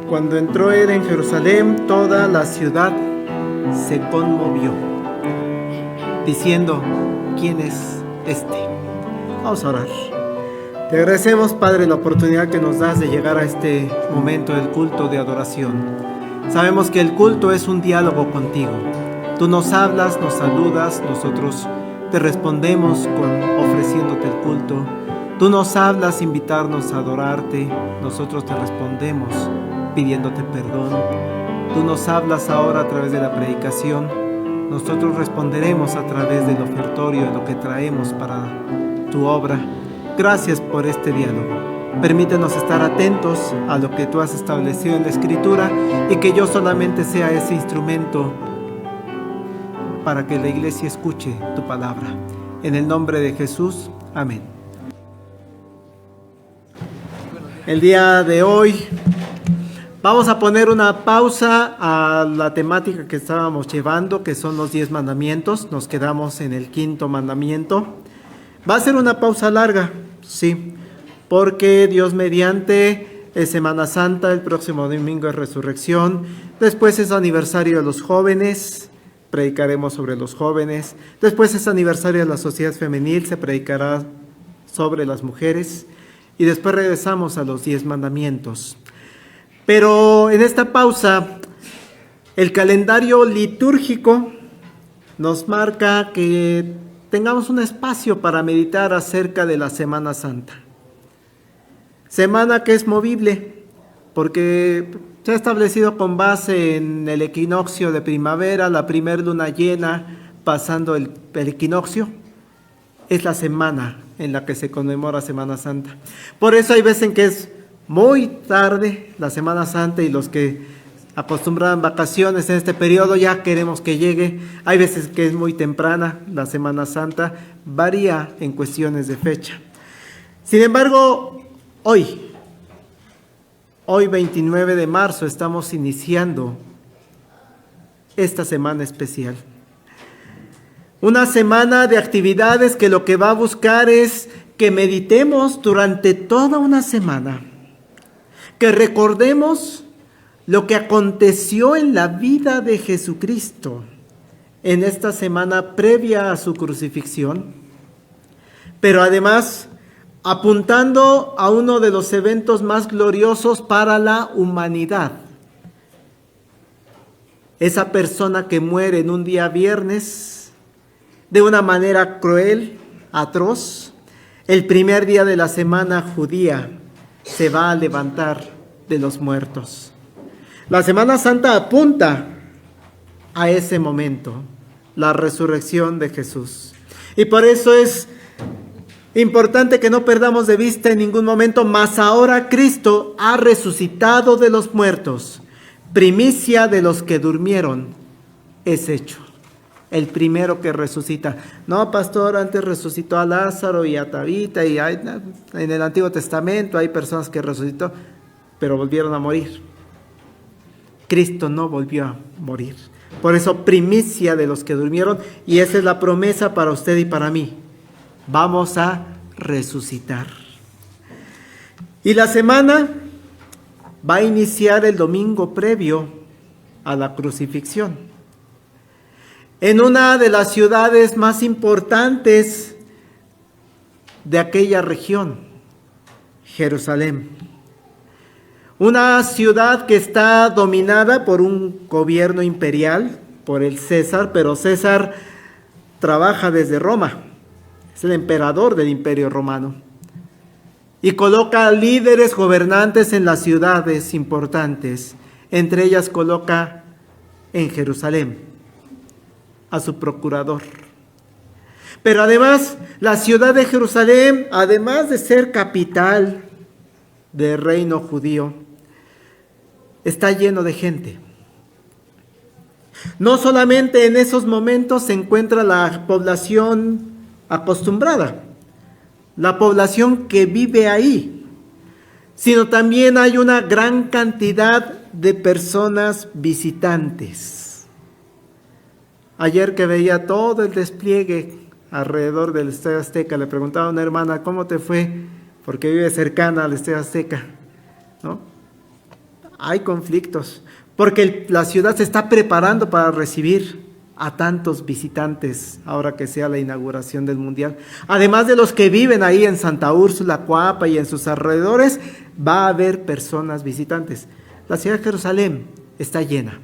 Cuando entró él en Jerusalén, toda la ciudad se conmovió, diciendo: ¿quién es este? Vamos a orar. Te agradecemos, Padre, la oportunidad que nos das de llegar a este momento del culto de adoración. Sabemos que el culto es un diálogo contigo. Tú nos hablas, nos saludas, nosotros te respondemos ofreciéndote el culto. Tú nos hablas, invitarnos a adorarte, nosotros te respondemos pidiéndote perdón. Tú nos hablas ahora a través de la predicación, nosotros responderemos a través del ofertorio, de lo que traemos para tu obra. Gracias por este diálogo. Permítenos estar atentos a lo que tú has establecido en la Escritura y que yo solamente sea ese instrumento para que la iglesia escuche tu palabra. En el nombre de Jesús, amén. El día de hoy vamos a poner una pausa a la temática que estábamos llevando, que son los 10 mandamientos. Nos quedamos en el 5º mandamiento. Va a ser una pausa larga, sí, porque Dios mediante es Semana Santa, el próximo domingo es Resurrección, después es aniversario de los jóvenes, predicaremos sobre los jóvenes, después es aniversario de la sociedad femenil, se predicará sobre las mujeres, y después regresamos a los 10 mandamientos. Pero en esta pausa, el calendario litúrgico nos marca que tengamos un espacio para meditar acerca de la Semana Santa. Semana que es movible, porque se ha establecido con base en el equinoccio de primavera, la primer luna llena, pasando el equinoccio, es la semana en la que se conmemora Semana Santa. Por eso hay veces en que es muy tarde la Semana Santa y los que acostumbran vacaciones en este periodo ya queremos que llegue. Hay veces que es muy temprana la Semana Santa, varía en cuestiones de fecha. Sin embargo, hoy 29 de marzo, estamos iniciando esta semana especial. Una semana de actividades que lo que va a buscar es que meditemos durante toda una semana, que recordemos lo que aconteció en la vida de Jesucristo en esta semana previa a su crucifixión, pero además apuntando a uno de los eventos más gloriosos para la humanidad. Esa persona que muere en un día viernes de una manera cruel, atroz, el primer día de la semana judía se va a levantar de los muertos. La Semana Santa apunta a ese momento, la resurrección de Jesús. Y por eso es importante que no perdamos de vista en ningún momento, mas ahora Cristo ha resucitado de los muertos, primicia de los que durmieron es hecho. El primero que resucita. No, pastor, antes resucitó a Lázaro y a Tabita, y en el Antiguo Testamento hay personas que resucitó, pero volvieron a morir. Cristo no volvió a morir. Por eso, primicia de los que durmieron, y esa es la promesa para usted y para mí. Vamos a resucitar. Y la semana va a iniciar el domingo previo a la crucifixión, en una de las ciudades más importantes de aquella región, Jerusalén. Una ciudad que está dominada por un gobierno imperial, por el César, pero César trabaja desde Roma, es el emperador del Imperio Romano, y coloca líderes gobernantes en las ciudades importantes, entre ellas coloca en Jerusalén a su procurador. Pero además, la ciudad de Jerusalén, además de ser capital del reino judío, está lleno de gente. No solamente en esos momentos se encuentra la población acostumbrada, la población que vive ahí, sino también hay una gran cantidad de personas visitantes. Ayer que veía todo el despliegue alrededor del Estadio Azteca, le preguntaba a una hermana, ¿cómo te fue? Porque vive cercana al Estadio Azteca, ¿no? hay conflictos, porque la ciudad se está preparando para recibir a tantos visitantes ahora que sea la inauguración del Mundial. Además de los que viven ahí en Santa Úrsula, Coapa y en sus alrededores, va a haber personas visitantes. La ciudad de Jerusalén está llena.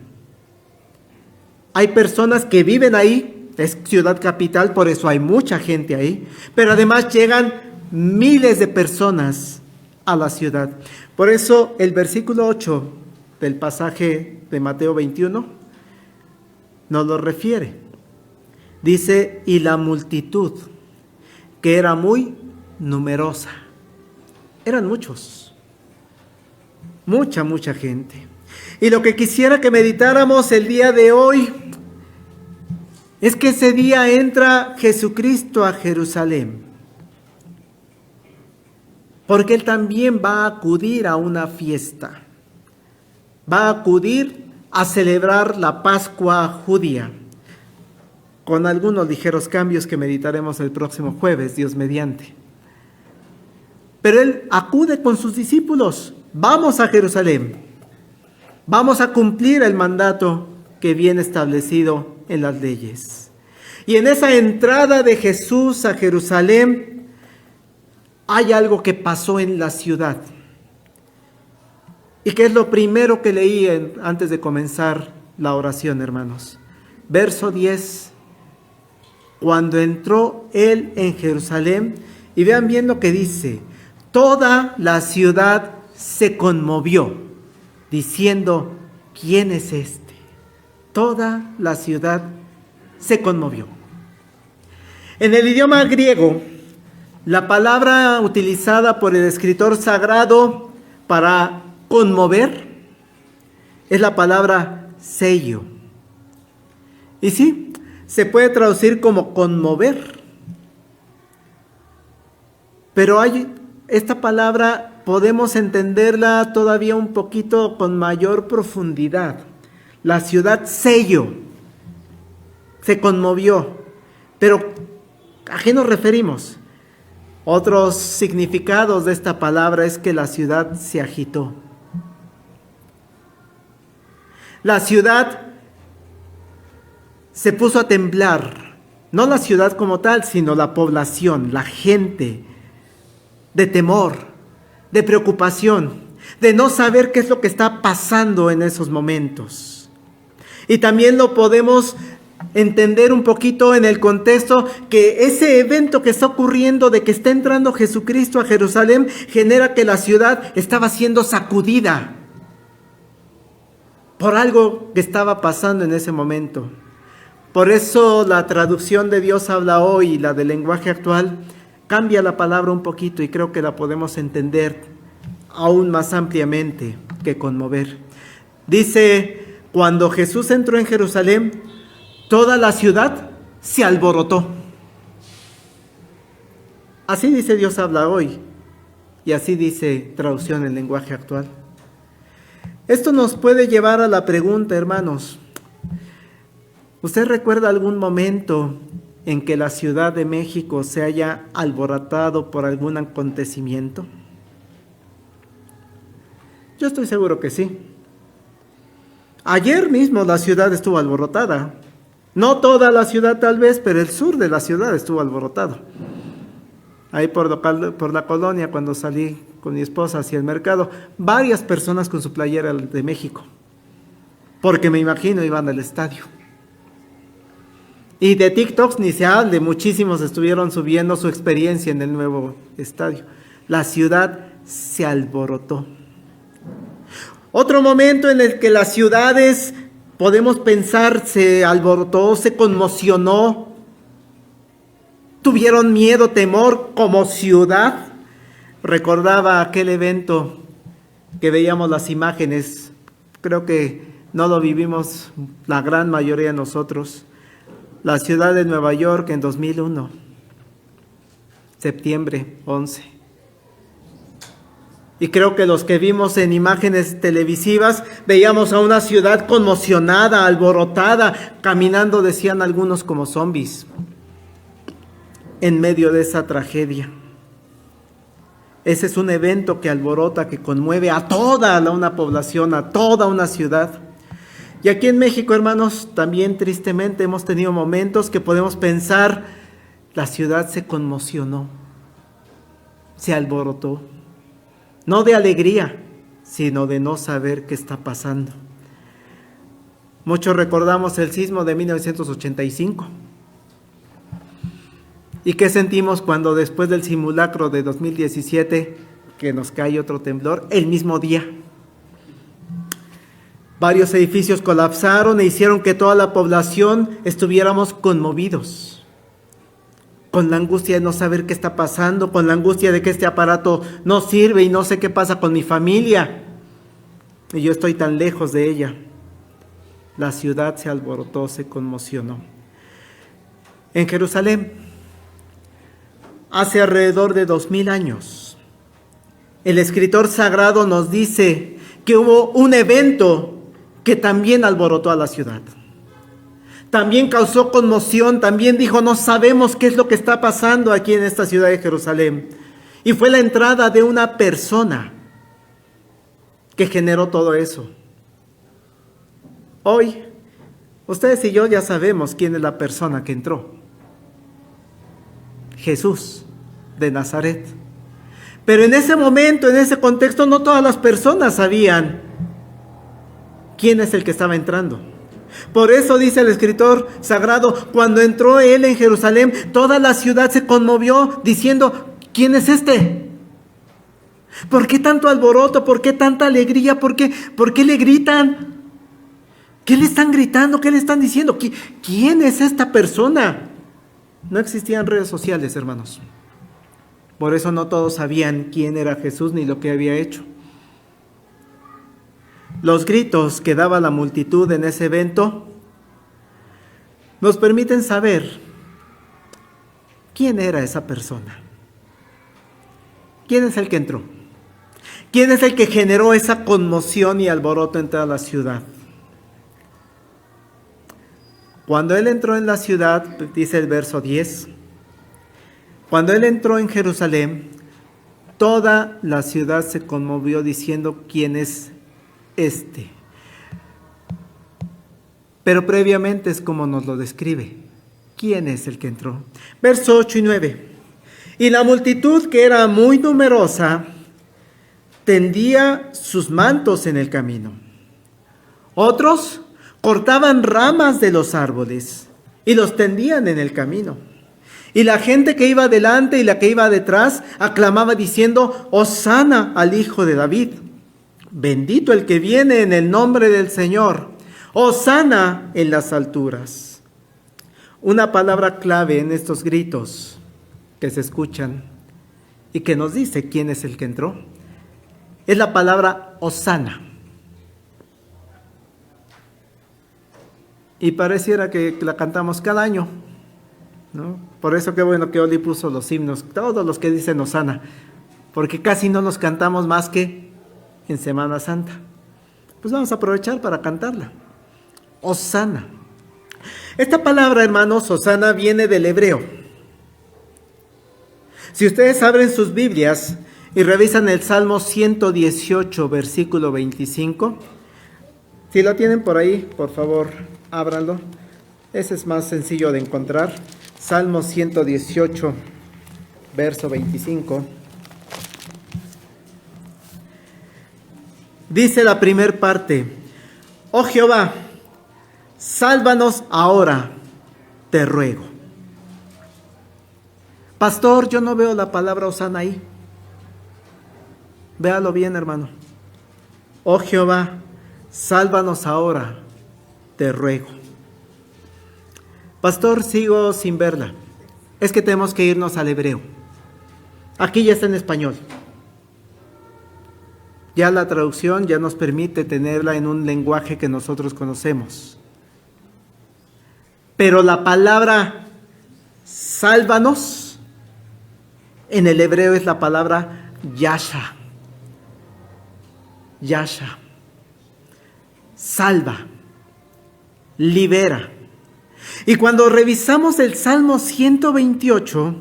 Hay personas que viven ahí, es ciudad capital, por eso hay mucha gente ahí, pero además llegan miles de personas a la ciudad. Por eso el versículo 8 del pasaje de Mateo 21 nos lo refiere. Dice, y la multitud, que era muy numerosa. Eran muchos, mucha gente. Y lo que quisiera que meditáramos el día de hoy es que ese día entra Jesucristo a Jerusalén, porque Él también va a acudir a una fiesta, va a acudir a celebrar la Pascua judía, con algunos ligeros cambios que meditaremos el próximo jueves, Dios mediante. Pero Él acude con sus discípulos, vamos a Jerusalén. Vamos a cumplir el mandato que viene establecido en las leyes. Y en esa entrada de Jesús a Jerusalén hay algo que pasó en la ciudad. Y que es lo primero que leí antes de comenzar la oración, hermanos. Verso 10. Cuando entró Él en Jerusalén, y vean bien lo que dice, toda la ciudad se conmovió, diciendo, ¿quién es este? Toda la ciudad se conmovió. En el idioma griego, la palabra utilizada por el escritor sagrado para conmover es la palabra sello. Y sí, se puede traducir como conmover. Pero esta palabra podemos entenderla todavía un poquito con mayor profundidad. La ciudad sello se conmovió. Pero ¿a qué nos referimos? Otros significados de esta palabra es que la ciudad se agitó. La ciudad se puso a temblar. No la ciudad como tal, sino la población, la gente, de temor, de preocupación, de no saber qué es lo que está pasando en esos momentos. Y también lo podemos entender un poquito en el contexto que ese evento que está ocurriendo de que está entrando Jesucristo a Jerusalén genera que la ciudad estaba siendo sacudida por algo que estaba pasando en ese momento. Por eso la traducción de Dios habla hoy, la del lenguaje actual, cambia la palabra un poquito y creo que la podemos entender aún más ampliamente que conmover. Dice, cuando Jesús entró en Jerusalén, toda la ciudad se alborotó. Así dice Dios habla hoy y así dice traducción en lenguaje actual. Esto nos puede llevar a la pregunta, hermanos, ¿usted recuerda algún momento en que la Ciudad de México se haya alborotado por algún acontecimiento? Yo estoy seguro que sí. Ayer mismo la ciudad estuvo alborotada. No toda la ciudad tal vez, pero el sur de la ciudad estuvo alborotado. Ahí por la colonia, cuando salí con mi esposa hacia el mercado, varias personas con su playera de México, porque me imagino iban al estadio. Y de TikToks ni se hable, muchísimos estuvieron subiendo su experiencia en el nuevo estadio. La ciudad se alborotó. Otro momento en el que las ciudades, podemos pensar, se alborotó, se conmocionó, tuvieron miedo, temor como ciudad. Recordaba aquel evento que veíamos las imágenes, creo que no lo vivimos la gran mayoría de nosotros. La ciudad de Nueva York en 2001, septiembre 11. Y creo que los que vimos en imágenes televisivas, veíamos a una ciudad conmocionada, alborotada, caminando, decían algunos, como zombies, en medio de esa tragedia. Ese es un evento que alborota, que conmueve a toda una población, a toda una ciudad. Y aquí en México, hermanos, también tristemente hemos tenido momentos que podemos pensar, la ciudad se conmocionó, se alborotó, no de alegría, sino de no saber qué está pasando. Muchos recordamos el sismo de 1985. ¿Y qué sentimos cuando después del simulacro de 2017, que nos cae otro temblor, el mismo día? Varios edificios colapsaron e hicieron que toda la población estuviéramos conmovidos, con la angustia de no saber qué está pasando, con la angustia de que este aparato no sirve y no sé qué pasa con mi familia. Y yo estoy tan lejos de ella. La ciudad se alborotó, se conmocionó. En Jerusalén, hace alrededor de 2000 años, el escritor sagrado nos dice que hubo un evento que también alborotó a la ciudad. También causó conmoción, también dijo, no sabemos qué es lo que está pasando aquí en esta ciudad de Jerusalén. Y fue la entrada de una persona que generó todo eso. Hoy, ustedes y yo ya sabemos quién es la persona que entró. Jesús de Nazaret. Pero en ese momento, en ese contexto, no todas las personas sabían quién es el que estaba entrando. Por eso dice el escritor sagrado, cuando entró él en Jerusalén, toda la ciudad se conmovió diciendo, ¿quién es este? ¿Por qué tanto alboroto? ¿Por qué tanta alegría? ¿Por qué le gritan? ¿Qué le están gritando? ¿Qué le están diciendo? ¿Quién es esta persona? No existían redes sociales, hermanos. Por eso no todos sabían quién era Jesús ni lo que había hecho. Los gritos que daba la multitud en ese evento nos permiten saber quién era esa persona. ¿Quién es el que entró? ¿Quién es el que generó esa conmoción y alboroto en toda la ciudad? Cuando él entró en la ciudad, dice el verso 10, cuando él entró en Jerusalén, toda la ciudad se conmovió diciendo, ¿quién es este? Pero previamente es como nos lo describe. ¿Quién es el que entró? Verso 8 y 9. Y la multitud, que era muy numerosa, tendía sus mantos en el camino. Otros cortaban ramas de los árboles y los tendían en el camino. Y la gente que iba delante y la que iba detrás aclamaba diciendo, Hosana al Hijo de David. Bendito el que viene en el nombre del Señor. Hosana en las alturas. Una palabra clave en estos gritos que se escuchan y que nos dice quién es el que entró, es la palabra Hosana. Y pareciera que la cantamos cada año, ¿no? Por eso qué bueno que Oli puso los himnos, todos los que dicen Hosana, porque casi no los cantamos más que en Semana Santa. Pues vamos a aprovechar para cantarla. Hosana. Esta palabra, hermanos, Hosana, viene del hebreo. Si ustedes abren sus Biblias y revisan el Salmo 118, versículo 25, si lo tienen por ahí, por favor, ábranlo. Ese es más sencillo de encontrar. Salmo 118, verso 25. Dice la primer parte, oh Jehová, sálvanos ahora, te ruego. Pastor, yo no veo la palabra Hosana ahí. Véalo bien, hermano. Oh Jehová, sálvanos ahora, te ruego. Pastor, sigo sin verla. Es que tenemos que irnos al hebreo. Aquí ya está en español. Ya la traducción ya nos permite tenerla en un lenguaje que nosotros conocemos. Pero la palabra sálvanos en el hebreo es la palabra yasha. Yasha. Salva. Libera. Y cuando revisamos el Salmo 128,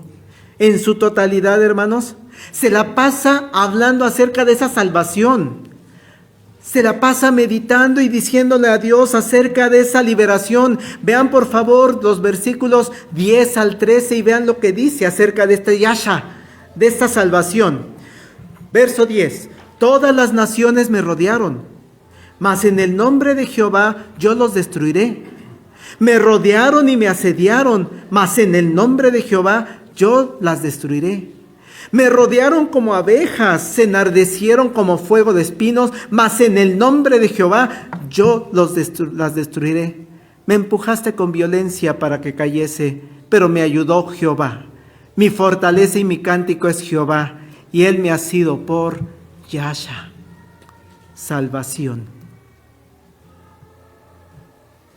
en su totalidad, hermanos, se la pasa hablando acerca de esa salvación. Se la pasa meditando y diciéndole a Dios acerca de esa liberación. Vean por favor los versículos 10 al 13 y vean lo que dice acerca de este Yasha, de esta salvación. Verso 10. Todas las naciones me rodearon, mas en el nombre de Jehová yo los destruiré. Me rodearon y me asediaron, mas en el nombre de Jehová yo las destruiré. Me rodearon como abejas, se enardecieron como fuego de espinos, mas en el nombre de Jehová yo las destruiré. Me empujaste con violencia para que cayese, pero me ayudó Jehová. Mi fortaleza y mi cántico es Jehová, y él me ha sido por Yasha, salvación.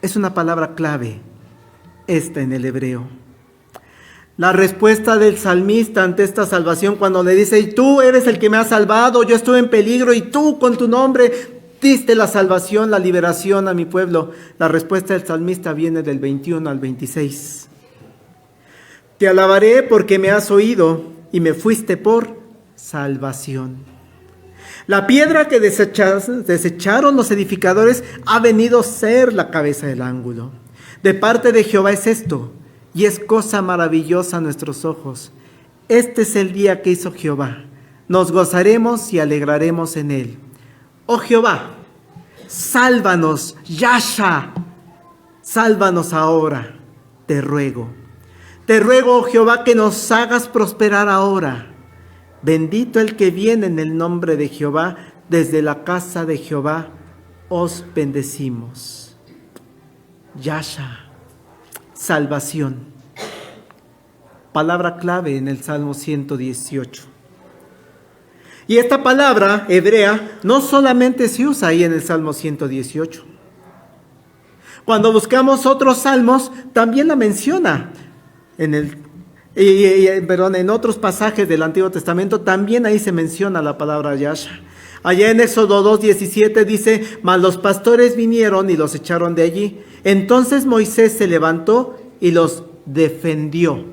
Es una palabra clave esta en el hebreo. La respuesta del salmista ante esta salvación cuando le dice: y tú eres el que me has salvado, yo estuve en peligro y tú con tu nombre diste la salvación, la liberación a mi pueblo. La respuesta del salmista viene del 21 al 26. Te alabaré porque me has oído y me fuiste por salvación. La piedra que desecharon los edificadores ha venido a ser la cabeza del ángulo. De parte de Jehová es esto, y es cosa maravillosa a nuestros ojos. Este es el día que hizo Jehová. Nos gozaremos y alegraremos en él. Oh Jehová, sálvanos, Yasha, sálvanos ahora, te ruego. Te ruego, oh Jehová, que nos hagas prosperar ahora. Bendito el que viene en el nombre de Jehová, desde la casa de Jehová os bendecimos. Yasha, salvación. Palabra clave en el Salmo 118. Y esta palabra hebrea no solamente se usa ahí en el Salmo 118. Cuando buscamos otros salmos, también la menciona. En otros pasajes del Antiguo Testamento también ahí se menciona la palabra Yasha. Allá en Éxodo 2:17 dice: mas los pastores vinieron y los echaron de allí. Entonces Moisés se levantó y los defendió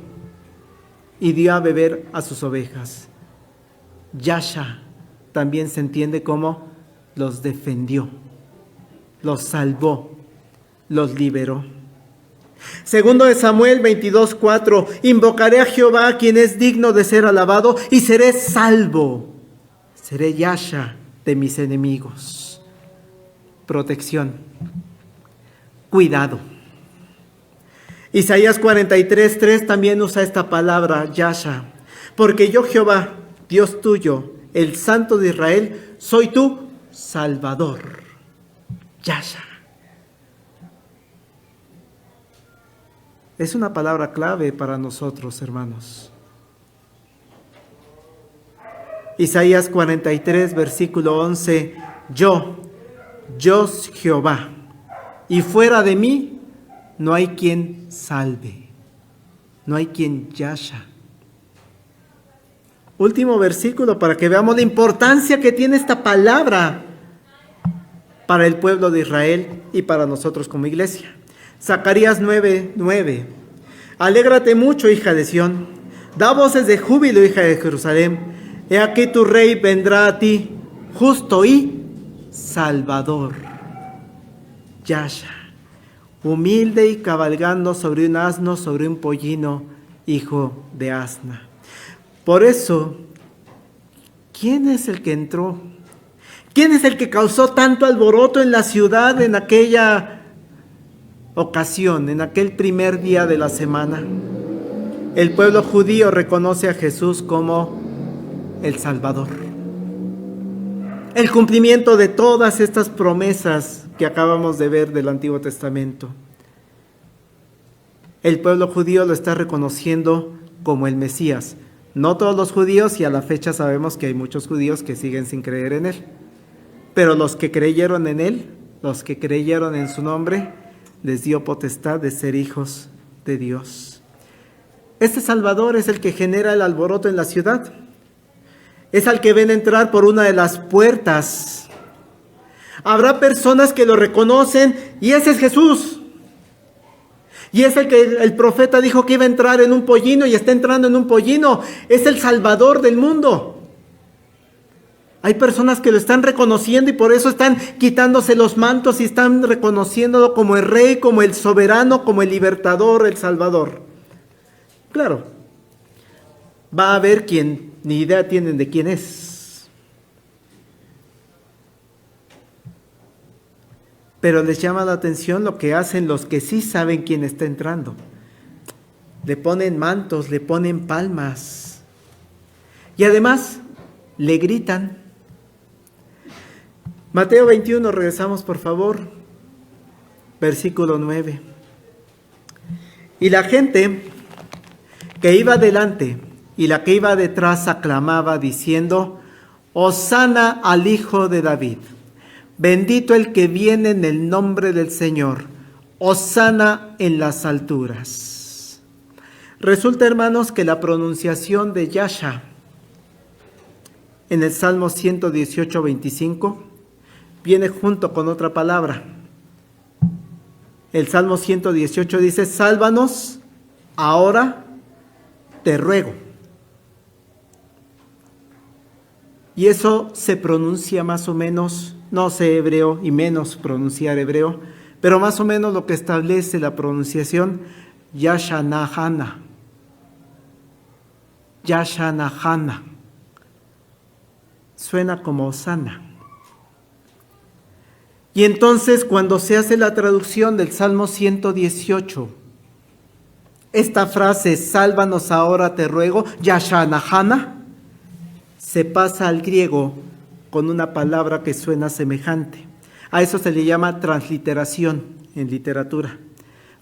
y dio a beber a sus ovejas. Yasha también se entiende como los defendió, los salvó, los liberó. Segundo de Samuel 22:4, invocaré a Jehová, quien es digno de ser alabado, y seré salvo. Seré Yasha de mis enemigos. Protección, cuidado. Isaías 43:3 también usa esta palabra Yasha. Porque yo, Jehová, Dios tuyo, el Santo de Israel, soy tu Salvador. Yasha. Es una palabra clave para nosotros, hermanos. Isaías 43, versículo 11. Yo Jehová, y fuera de mí no hay quien salve, no hay quien Yasha. Último versículo para que veamos la importancia que tiene esta palabra para el pueblo de Israel y para nosotros como iglesia. Zacarías 9:9. Alégrate mucho, hija de Sión, da voces de júbilo, hija de Jerusalén. He aquí tu rey vendrá a ti, justo y salvador. Yasha, humilde y cabalgando sobre un asno, sobre un pollino, hijo de asna. Por eso, ¿quién es el que entró? ¿Quién es el que causó tanto alboroto en la ciudad en aquella ocasión, en aquel primer día de la semana? El pueblo judío reconoce a Jesús como el Salvador. El cumplimiento de todas estas promesas que acabamos de ver del Antiguo Testamento. El pueblo judío lo está reconociendo como el Mesías. No todos los judíos, y a la fecha sabemos que hay muchos judíos que siguen sin creer en él. Pero los que creyeron en él, los que creyeron en su nombre, les dio potestad de ser hijos de Dios. Este Salvador es el que genera el alboroto en la ciudad. Es al que ven entrar por una de las puertas. Habrá personas que lo reconocen y ese es Jesús. Y es el que el profeta dijo que iba a entrar en un pollino y está entrando en un pollino. Es el Salvador del mundo. Hay personas que lo están reconociendo y por eso están quitándose los mantos y están reconociéndolo como el Rey, como el soberano, como el libertador, el Salvador. Claro, va a haber quien ni idea tienen de quién es. Pero les llama la atención lo que hacen los que sí saben quién está entrando. Le ponen mantos, le ponen palmas. Y además le gritan. Mateo 21, regresamos por favor. Versículo 9. Y la gente que iba delante y la que iba detrás aclamaba diciendo: Hosana al Hijo de David. Bendito el que viene en el nombre del Señor. Hosana en las alturas. Resulta, hermanos, que la pronunciación de Yasha en el Salmo 118, 25 viene junto con otra palabra. El Salmo 118 dice: sálvanos, ahora te ruego. Y eso se pronuncia más o menos, no sé hebreo y menos pronunciar hebreo, pero más o menos lo que establece la pronunciación, Yashanahana. Yashanahana. Suena como Hosana. Y entonces cuando se hace la traducción del Salmo 118, esta frase, sálvanos ahora te ruego, Yashanahana, se pasa al griego con una palabra que suena semejante. A eso se le llama transliteración en literatura.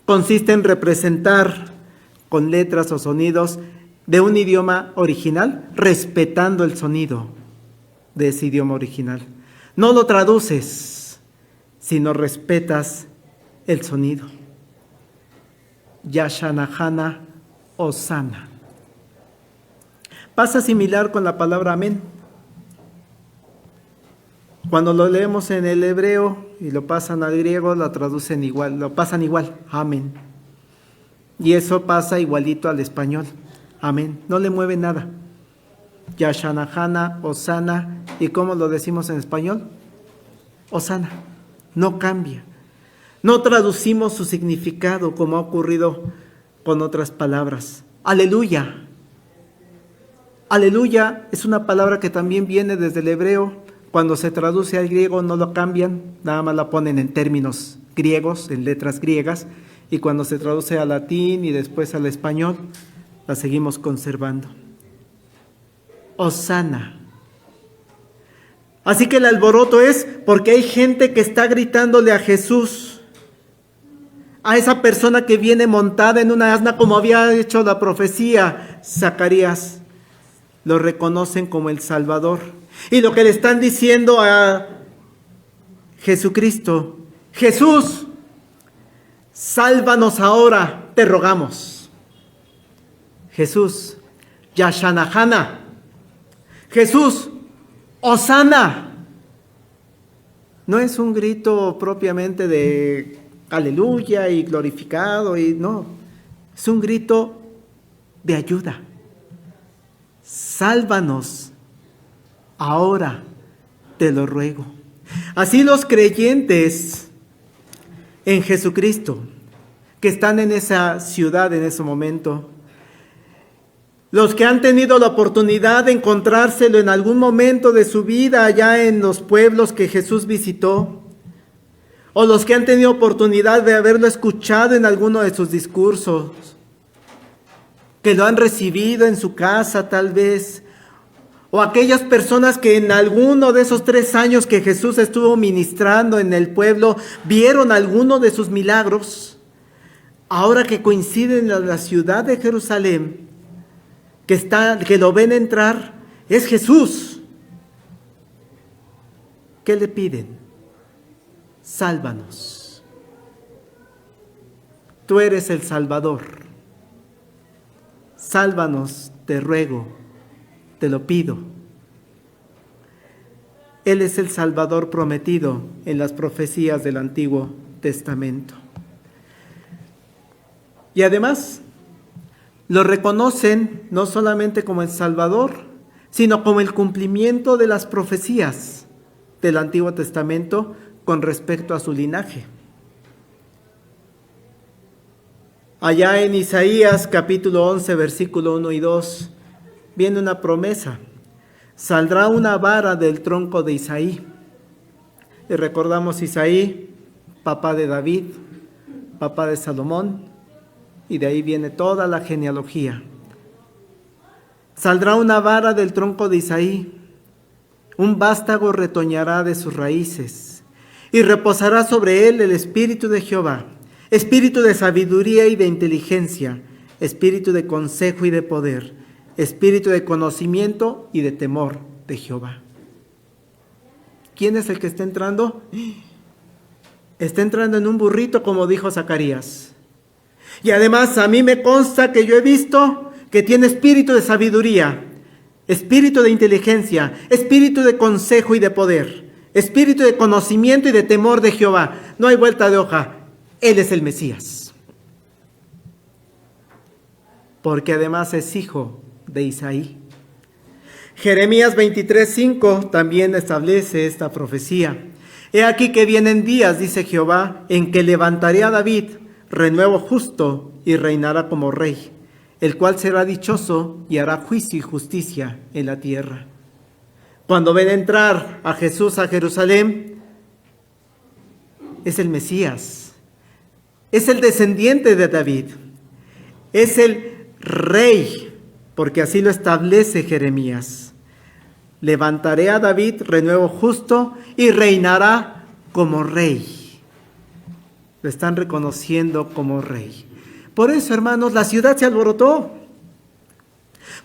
Consiste en representar con letras o sonidos de un idioma original, respetando el sonido de ese idioma original. No lo traduces, sino respetas el sonido. Yashanahana Hosana. Pasa similar con la palabra amén. Cuando lo leemos en el hebreo y lo pasan al griego, lo traducen igual, lo pasan igual, amén. Y eso pasa igualito al español, amén. No le mueve nada. Yashanahana, Hosana, ¿y cómo lo decimos en español? Hosana, no cambia. No traducimos su significado como ha ocurrido con otras palabras. Aleluya. Aleluya es una palabra que también viene desde el hebreo. Cuando se traduce al griego no lo cambian, nada más la ponen en términos griegos, en letras griegas, y cuando se traduce al latín y después al español, la seguimos conservando. Hosana. Así que el alboroto es porque hay gente que está gritándole a Jesús, a esa persona que viene montada en una asna, como había hecho la profecía Zacarías. Lo reconocen como el Salvador. Y lo que le están diciendo a Jesucristo: Jesús, sálvanos ahora, te rogamos. Jesús, Yashanahana. Jesús, Hosana. No es un grito propiamente de aleluya y glorificado, y no, es un grito de ayuda. Sálvanos, ahora te lo ruego. Así los creyentes en Jesucristo, que están en esa ciudad en ese momento, los que han tenido la oportunidad de encontrárselo en algún momento de su vida allá en los pueblos que Jesús visitó, o los que han tenido oportunidad de haberlo escuchado en alguno de sus discursos, que lo han recibido en su casa tal vez, o aquellas personas que en alguno de esos 3 años que Jesús estuvo ministrando en el pueblo, vieron alguno de sus milagros, ahora que coinciden en la ciudad de Jerusalén, que lo ven entrar, es Jesús. ¿Qué le piden? Sálvanos. Tú eres el Salvador. Sálvanos, te ruego, te lo pido. Él es el Salvador prometido en las profecías del Antiguo Testamento. Y además lo reconocen no solamente como el Salvador, sino como el cumplimiento de las profecías del Antiguo Testamento con respecto a su linaje. Allá en Isaías capítulo 11, versículo 1 y 2, viene una promesa. Saldrá una vara del tronco de Isaí. Y recordamos Isaí, papá de David, papá de Salomón, y de ahí viene toda la genealogía. Saldrá una vara del tronco de Isaí, un vástago retoñará de sus raíces, y reposará sobre él el espíritu de Jehová, espíritu de sabiduría y de inteligencia, espíritu de consejo y de poder, espíritu de conocimiento y de temor de Jehová. ¿Quién es el que está entrando? Está entrando en un burrito, como dijo Zacarías. Y además a mí me consta que yo he visto que tiene espíritu de sabiduría, espíritu de inteligencia, espíritu de consejo y de poder, espíritu de conocimiento y de temor de Jehová. No hay vuelta de hoja. Él es el Mesías. Porque además es hijo de Isaí. Jeremías 23:5 también establece esta profecía. He aquí que vienen días, dice Jehová, en que levantaré a David, renuevo justo, y reinará como rey, el cual será dichoso y hará juicio y justicia en la tierra. Cuando ven entrar a Jesús a Jerusalén, es el Mesías, es el descendiente de David, es el rey, porque así lo establece Jeremías. Levantaré a David, renuevo justo, y reinará como rey. Lo están reconociendo como rey. Por eso, hermanos, la ciudad se alborotó.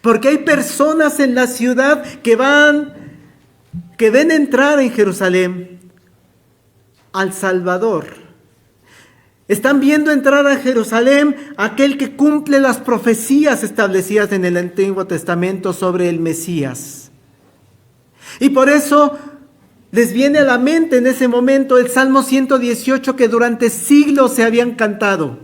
Porque hay personas en la ciudad que ven entrar en Jerusalén al Salvador. Están viendo entrar a Jerusalén aquel que cumple las profecías establecidas en el Antiguo Testamento sobre el Mesías. Y por eso les viene a la mente en ese momento el Salmo 118 que durante siglos se habían cantado.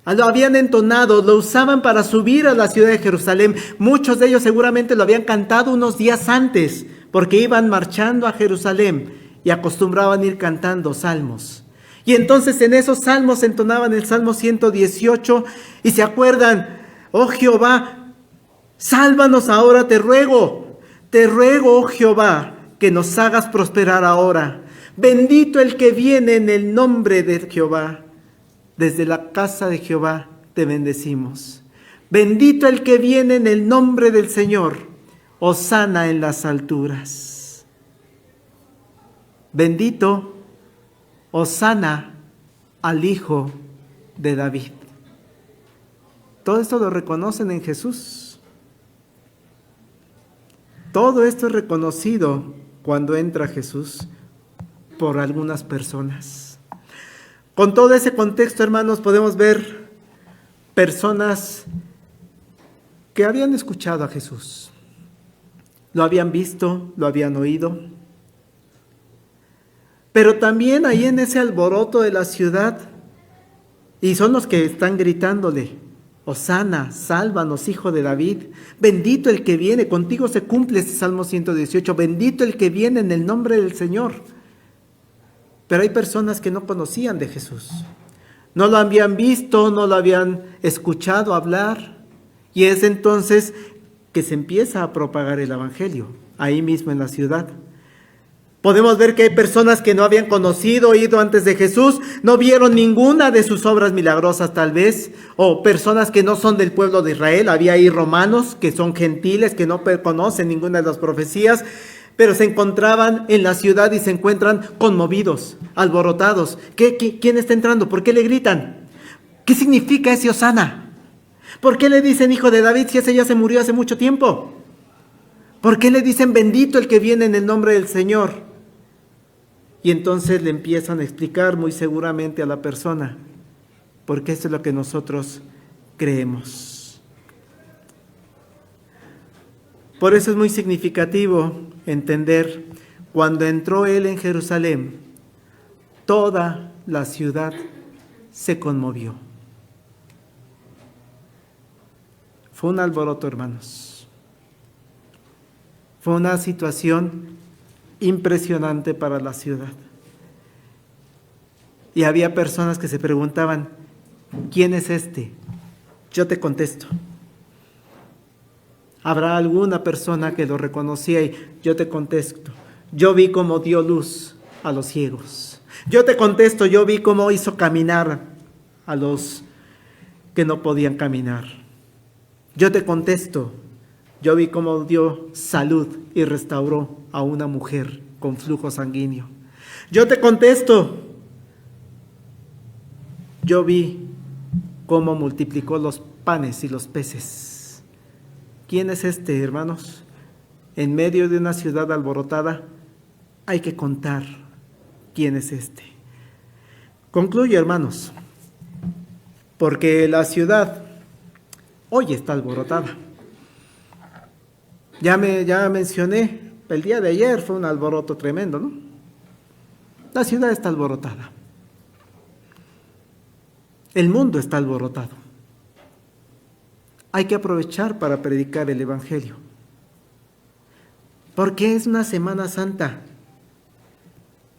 Lo habían entonado, lo usaban para subir a la ciudad de Jerusalén. Muchos de ellos seguramente lo habían cantado unos días antes, porque iban marchando a Jerusalén y acostumbraban ir cantando salmos. Y entonces en esos salmos entonaban el Salmo 118 y se acuerdan: oh Jehová, sálvanos ahora, te ruego, oh Jehová, que nos hagas prosperar ahora. Bendito el que viene en el nombre de Jehová. Desde la casa de Jehová te bendecimos. Bendito el que viene en el nombre del Señor. Hosana en las alturas. Bendito, hosana al Hijo de David. Todo esto lo reconocen en Jesús. Todo esto es reconocido cuando entra Jesús por algunas personas. Con todo ese contexto, hermanos, podemos ver personas que habían escuchado a Jesús, lo habían visto, lo habían oído, pero también ahí en ese alboroto de la ciudad, y son los que están gritándole: Hosana, sálvanos, Hijo de David, bendito el que viene, contigo se cumple este Salmo 118, bendito el que viene en el nombre del Señor. Pero hay personas que no conocían de Jesús, no lo habían visto, no lo habían escuchado hablar, y es entonces que se empieza a propagar el evangelio, ahí mismo en la ciudad. Podemos ver que hay personas que no habían conocido, oído antes de Jesús, no vieron ninguna de sus obras milagrosas tal vez, o personas que no son del pueblo de Israel. Había ahí romanos que son gentiles, que no conocen ninguna de las profecías, pero se encontraban en la ciudad y se encuentran conmovidos, alborotados. ¿Quién está entrando? ¿Por qué le gritan? ¿Qué significa ese hosana? ¿Por qué le dicen Hijo de David si ese ya se murió hace mucho tiempo? ¿Por qué le dicen bendito el que viene en el nombre del Señor? Y entonces le empiezan a explicar muy seguramente a la persona, porque esto es lo que nosotros creemos. Por eso es muy significativo entender, cuando entró él en Jerusalén, toda la ciudad se conmovió. Fue un alboroto, hermanos. Fue una situación impresionante para la ciudad. Y había personas que se preguntaban, ¿quién es este? Yo te contesto. Habrá alguna persona que lo reconocía y yo te contesto. Yo vi cómo dio luz a los ciegos. Yo te contesto, yo vi cómo hizo caminar a los que no podían caminar. Yo te contesto, yo vi cómo dio salud y restauró a una mujer con flujo sanguíneo. Yo te contesto, yo vi cómo multiplicó los panes y los peces. ¿Quién es este, hermanos? En medio de una ciudad alborotada hay que contar quién es este. Concluyo, hermanos, porque la ciudad hoy está alborotada. Ya mencioné, el día de ayer fue un alboroto tremendo, ¿no? La ciudad está alborotada. El mundo está alborotado. Hay que aprovechar para predicar el Evangelio. Porque es una Semana Santa.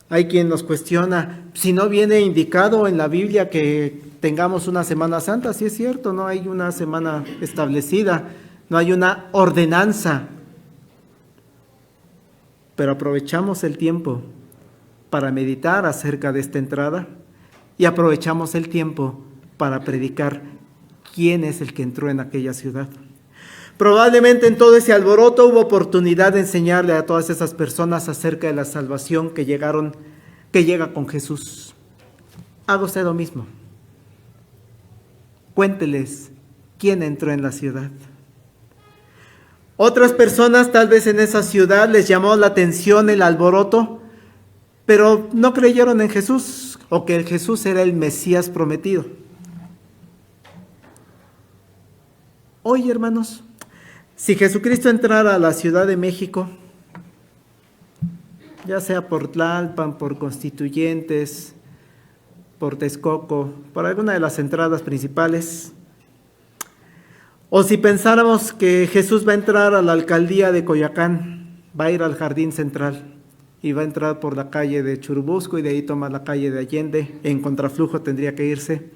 Hay quien nos cuestiona, si no viene indicado en la Biblia que tengamos una Semana Santa. Sí es cierto, no hay una semana establecida, no hay una ordenanza. Pero aprovechamos el tiempo para meditar acerca de esta entrada y aprovechamos el tiempo para predicar quién es el que entró en aquella ciudad. Probablemente en todo ese alboroto hubo oportunidad de enseñarle a todas esas personas acerca de la salvación que llega con Jesús. Haga usted lo mismo. Cuénteles quién entró en la ciudad. Otras personas tal vez en esa ciudad les llamó la atención el alboroto, pero no creyeron en Jesús o que Jesús era el Mesías prometido. Hoy, hermanos, si Jesucristo entrara a la Ciudad de México, ya sea por Tlalpan, por Constituyentes, por Texcoco, por alguna de las entradas principales, o si pensáramos que Jesús va a entrar a la alcaldía de Coyoacán, va a ir al Jardín Central y va a entrar por la calle de Churubusco y de ahí toma la calle de Allende, en contraflujo tendría que irse.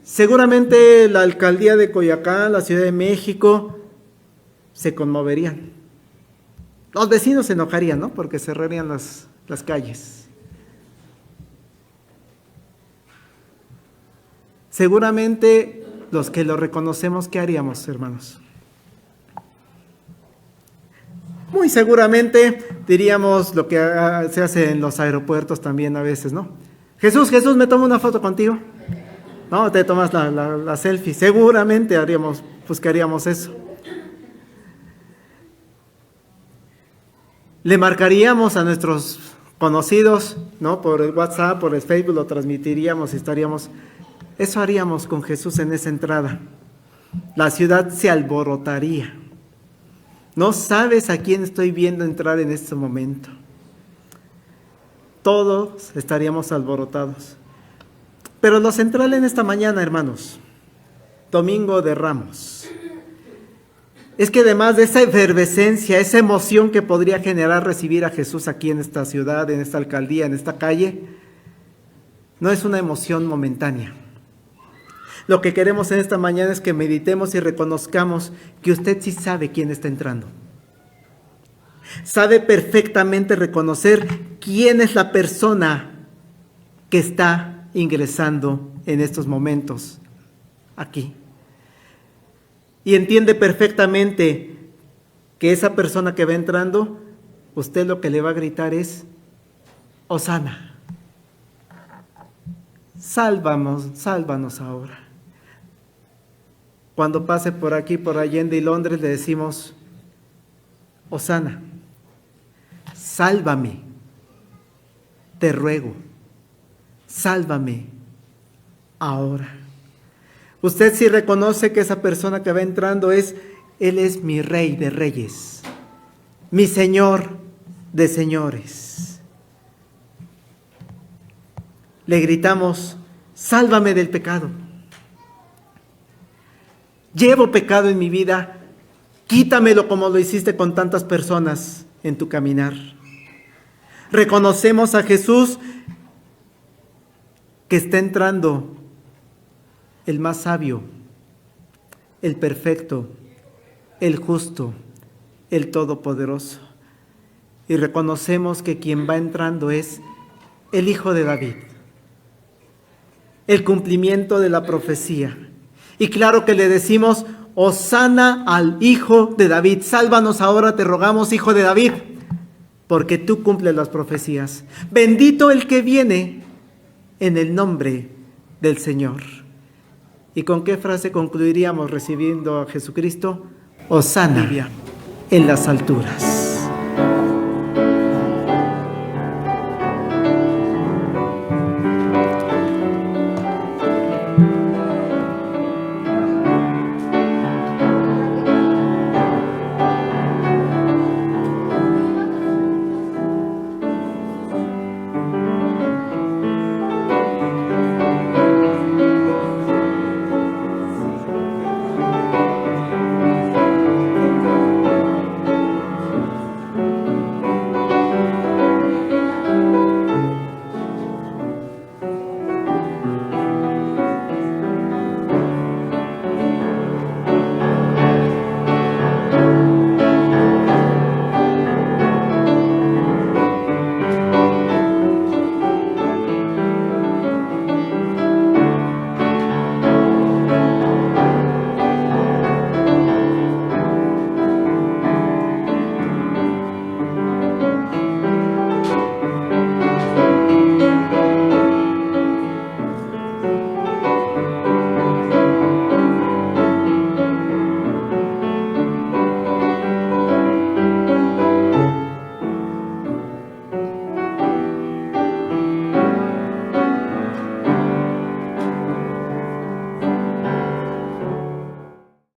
Seguramente la alcaldía de Coyoacán, la Ciudad de México, se conmoverían. Los vecinos se enojarían, ¿no? Porque cerrarían las calles. Seguramente los que lo reconocemos, ¿qué haríamos, hermanos? Muy seguramente diríamos lo que se hace en los aeropuertos también a veces, ¿no? Jesús, ¿me tomo una foto contigo? No, te tomas la selfie. Seguramente buscaríamos eso. Le marcaríamos a nuestros conocidos, ¿no? Por el WhatsApp, por el Facebook, lo transmitiríamos y estaríamos. Eso haríamos con Jesús en esa entrada. La ciudad se alborotaría. No sabes a quién estoy viendo entrar en este momento. Todos estaríamos alborotados. Pero lo central en esta mañana, hermanos, Domingo de Ramos, es que además de esa efervescencia, esa emoción que podría generar recibir a Jesús aquí en esta ciudad, en esta alcaldía, en esta calle, no es una emoción momentánea. Lo que queremos en esta mañana es que meditemos y reconozcamos que usted sí sabe quién está entrando. Sabe perfectamente reconocer quién es la persona que está ingresando en estos momentos aquí. Y entiende perfectamente que esa persona que va entrando, usted lo que le va a gritar es: Hosana, sálvanos ahora. Cuando pase por aquí, por Allende y Londres, le decimos: Hosana, sálvame, te ruego, sálvame ahora. Usted sí reconoce que esa persona que va entrando Él es mi Rey de Reyes, mi Señor de Señores. Le gritamos: sálvame del pecado. llevo pecado en mi vida, quítamelo como lo hiciste con tantas personas en tu caminar. Reconocemos a Jesús que está entrando el más sabio, el perfecto, el justo, el todopoderoso. Y reconocemos que quien va entrando es el Hijo de David, el cumplimiento de la profecía. Y claro que le decimos, Hosana al Hijo de David. Sálvanos ahora, te rogamos, Hijo de David, porque tú cumples las profecías. Bendito el que viene en el nombre del Señor. ¿Y con qué frase concluiríamos recibiendo a Jesucristo? Hosana en las alturas.